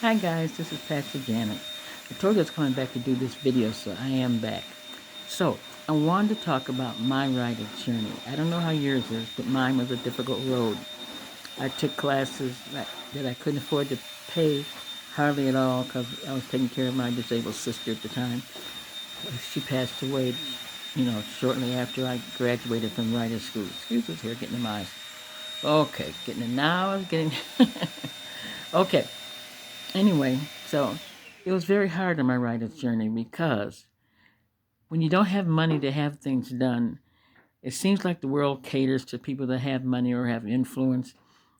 Hi guys, this is Pastor Janet. I told you I was coming back to do this video, so I am back. So, I wanted to talk about my writing journey. I don't know how yours is, but mine was a difficult road. I took classes that I couldn't afford to pay hardly at all because I was taking care of my disabled sister at the time. She passed away, shortly after I graduated from writer school. Excuse us here, getting in my eyes. Okay, getting it now. I'm getting... Okay, anyway, so it was very hard on my writer's journey because when you don't have money to have things done, it seems like the world caters to people that have money or have influence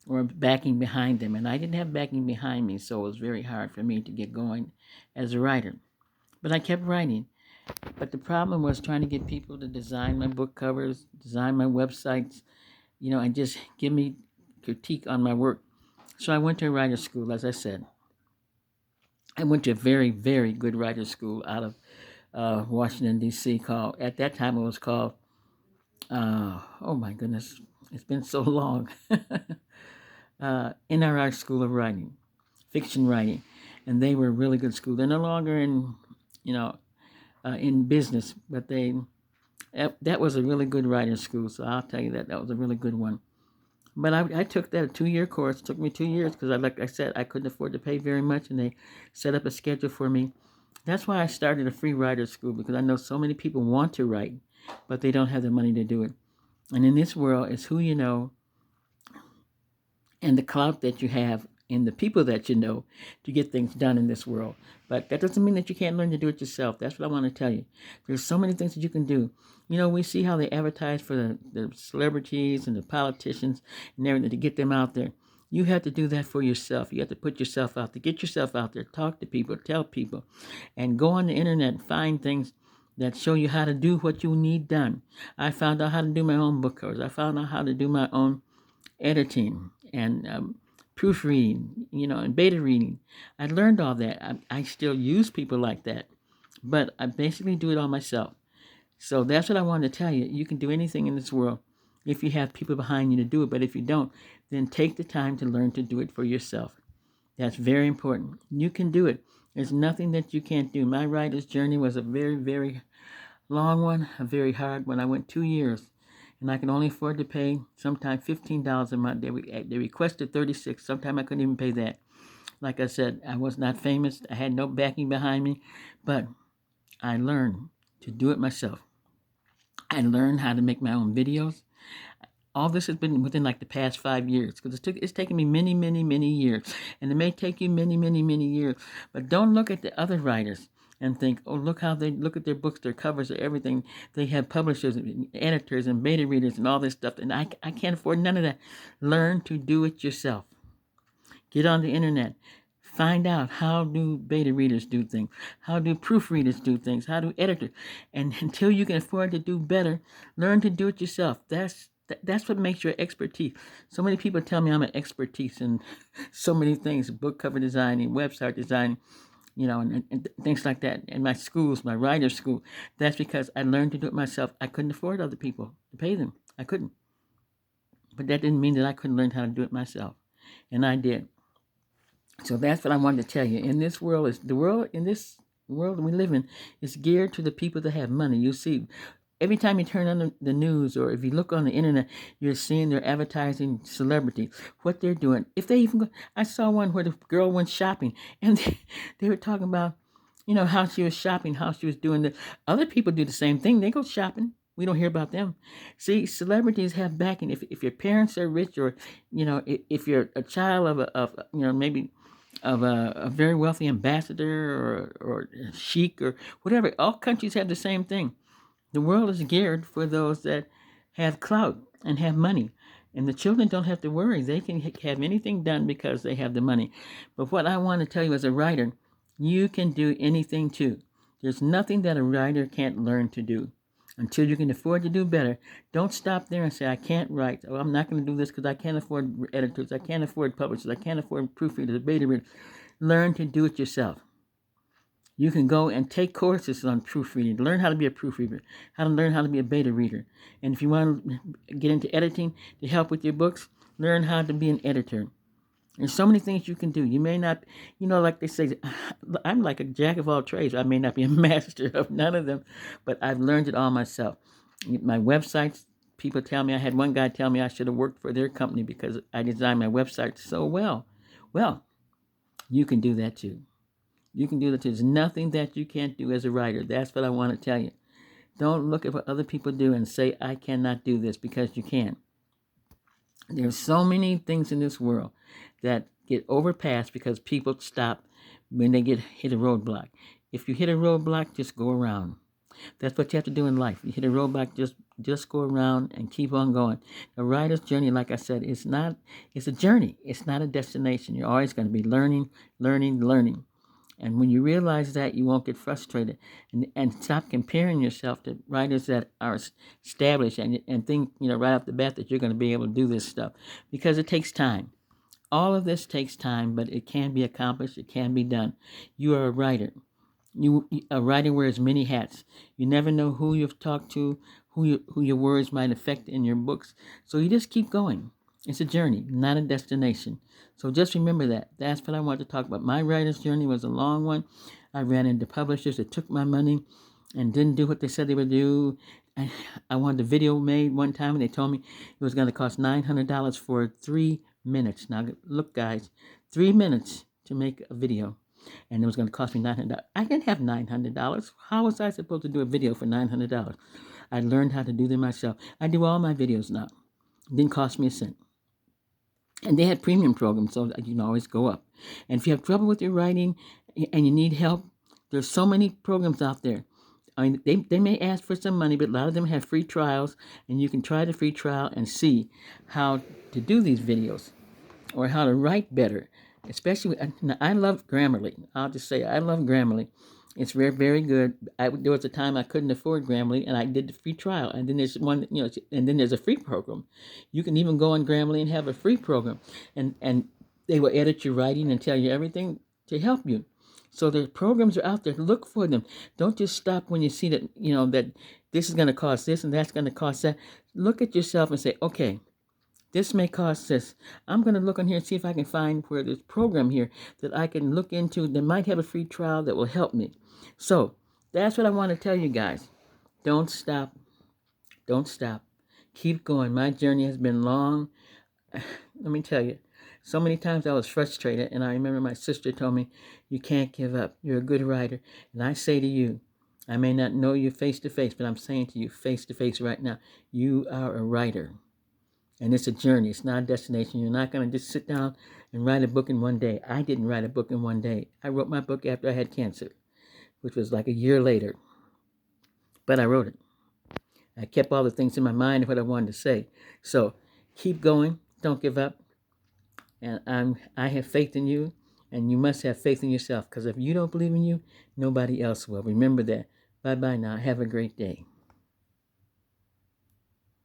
or backing behind them. And I didn't have backing behind me, so it was very hard for me to get going as a writer. But I kept writing. But the problem was trying to get people to design my book covers, design my websites, and just give me critique on my work. So I went to a writer's school, as I said. I went to a very, very good writer's school out of Washington, D.C. At that time it was called, oh my goodness, it's been so long, NRI School of Writing, Fiction Writing. And they were a really good school. They're no longer you know, in business, but that was a really good writing school. So I'll tell you that was a really good one. But I took that a 2-year course. It took me 2 years because, like I said, I couldn't afford to pay very much, and they set up a schedule for me. That's why I started a free writer school, because I know so many people want to write, but they don't have the money to do it. And in this world, it's who you know and the clout that you have and the people that you know to get things done in this world. But that doesn't mean that you can't learn to do it yourself. That's what I want to tell you. There's so many things that you can do. We see how they advertise for the celebrities and the politicians and everything to get them out there. You have to do that for yourself. You have to put yourself out there, get yourself out there, talk to people, tell people, and go on the internet and find things that show you how to do what you need done. I found out how to do my own book covers. I found out how to do my own editing and proofreading, and beta reading. I learned all that. I still use people like that, but I basically do it all myself. So that's what I wanted to tell you. You can do anything in this world if you have people behind you to do it, but if you don't, then take the time to learn to do it for yourself. That's very important. You can do it. There's nothing that you can't do. My writer's journey was a very, very long one, a very hard one. I went 2 years, and I could only afford to pay sometimes $15 a month. They requested 36. Sometimes I couldn't even pay that. Like I said, I was not famous. I had no backing behind me, but I learned to do it myself. I learned how to make my own videos. All this has been within like the past 5 years, because it's taken me many, many, many years, and it may take you many, many, many years. But don't look at the other writers and think, oh, look how they look at their books, their covers, everything. They have publishers and editors and beta readers and all this stuff, and I can't afford none of that. Learn to do it yourself. Get on the internet. Find out how do beta readers do things, how do proofreaders do things, how do editors, and until you can afford to do better, learn to do it yourself. That's what makes your expertise. So many people tell me I'm an expertise in so many things: book cover designing, website design, and things like that. In my schools, my writer's school, that's because I learned to do it myself. I couldn't afford other people to pay them. I couldn't, but that didn't mean that I couldn't learn how to do it myself, and I did. So that's what I wanted to tell you. In this world we live in is geared to the people that have money. You see, every time you turn on the news, or if you look on the internet, you're seeing they're advertising celebrities, what they're doing. If they even go, I saw one where the girl went shopping, and they were talking about, how she was shopping, how she was doing the other people do the same thing. They go shopping. We don't hear about them. See, celebrities have backing. If your parents are rich, or if you're a child of maybe of a very wealthy ambassador, or sheik, or whatever, all countries have the same thing. The world is geared for those that have clout and have money. And the children don't have to worry. They can have anything done because they have the money. But what I want to tell you as a writer, you can do anything too. There's nothing that a writer can't learn to do. Until you can afford to do better, don't stop there and say, I can't write. Oh, I'm not going to do this because I can't afford editors. I can't afford publishers. I can't afford proofreaders, beta readers. Learn to do it yourself. You can go and take courses on proofreading, learn how to be a proofreader, how to learn how to be a beta reader. And if you want to get into editing to help with your books, learn how to be an editor. There's so many things you can do. You may not, like they say, I'm like a jack of all trades. I may not be a master of none of them, but I've learned it all myself. My websites, people tell me, I had one guy tell me I should have worked for their company because I designed my website so well. Well, you can do that too. You can do that too. There's nothing that you can't do as a writer. That's what I want to tell you. Don't look at what other people do and say, I cannot do this, because you can. There's so many things in this world that get overpassed because people stop when they hit a roadblock. If you hit a roadblock, just go around. That's what you have to do in life. You hit a roadblock, just go around and keep on going. The writer's journey, like I said, it's a journey. It's not a destination. You're always going to be learning, learning, learning. And when you realize that, you won't get frustrated, and stop comparing yourself to writers that are established, and think, right off the bat that you're going to be able to do this stuff, because it takes time. All of this takes time, but it can be accomplished. It can be done. You are a writer. A writer wears many hats. You never know who you've talked to, who your words might affect in your books. So you just keep going. It's a journey, not a destination. So just remember that. That's what I want to talk about. My writer's journey was a long one. I ran into publishers that took my money and didn't do what they said they would do. I wanted a video made one time, and they told me it was going to cost $900 for 3 minutes. Now, look, guys, 3 minutes to make a video, and it was going to cost me $900. I didn't have $900. How was I supposed to do a video for $900? I learned how to do them myself. I do all my videos now. It didn't cost me a cent. And they had premium programs, so you can always go up. And if you have trouble with your writing and you need help, there's so many programs out there. I mean, they may ask for some money, but a lot of them have free trials, and you can try the free trial and see how to do these videos or how to write better. Especially, I love Grammarly. I'll just say I love Grammarly. It's very, very good. There was a time I couldn't afford Grammarly, and I did the free trial. And then there's one, and then there's a free program. You can even go on Grammarly and have a free program, and they will edit your writing and tell you everything to help you. So the programs are out there. Look for them. Don't just stop when you see that, that this is going to cost this and that's going to cost that. Look at yourself and say, okay, this may cost this. I'm going to look on here and see if I can find where this program here that I can look into that might have a free trial that will help me. So that's what I want to tell you guys. Don't stop. Don't stop. Keep going. My journey has been long. Let me tell you, so many times I was frustrated, and I remember my sister told me, you can't give up. You're a good writer. And I say to you, I may not know you face to face, but I'm saying to you face to face right now, you are a writer. And it's a journey. It's not a destination. You're not going to just sit down and write a book in one day. I didn't write a book in one day. I wrote my book after I had cancer, which was like a year later. But I wrote it. I kept all the things in my mind of what I wanted to say. So keep going. Don't give up. And I have faith in you, and you must have faith in yourself, because if you don't believe in you, nobody else will. Remember that. Bye-bye now. Have a great day.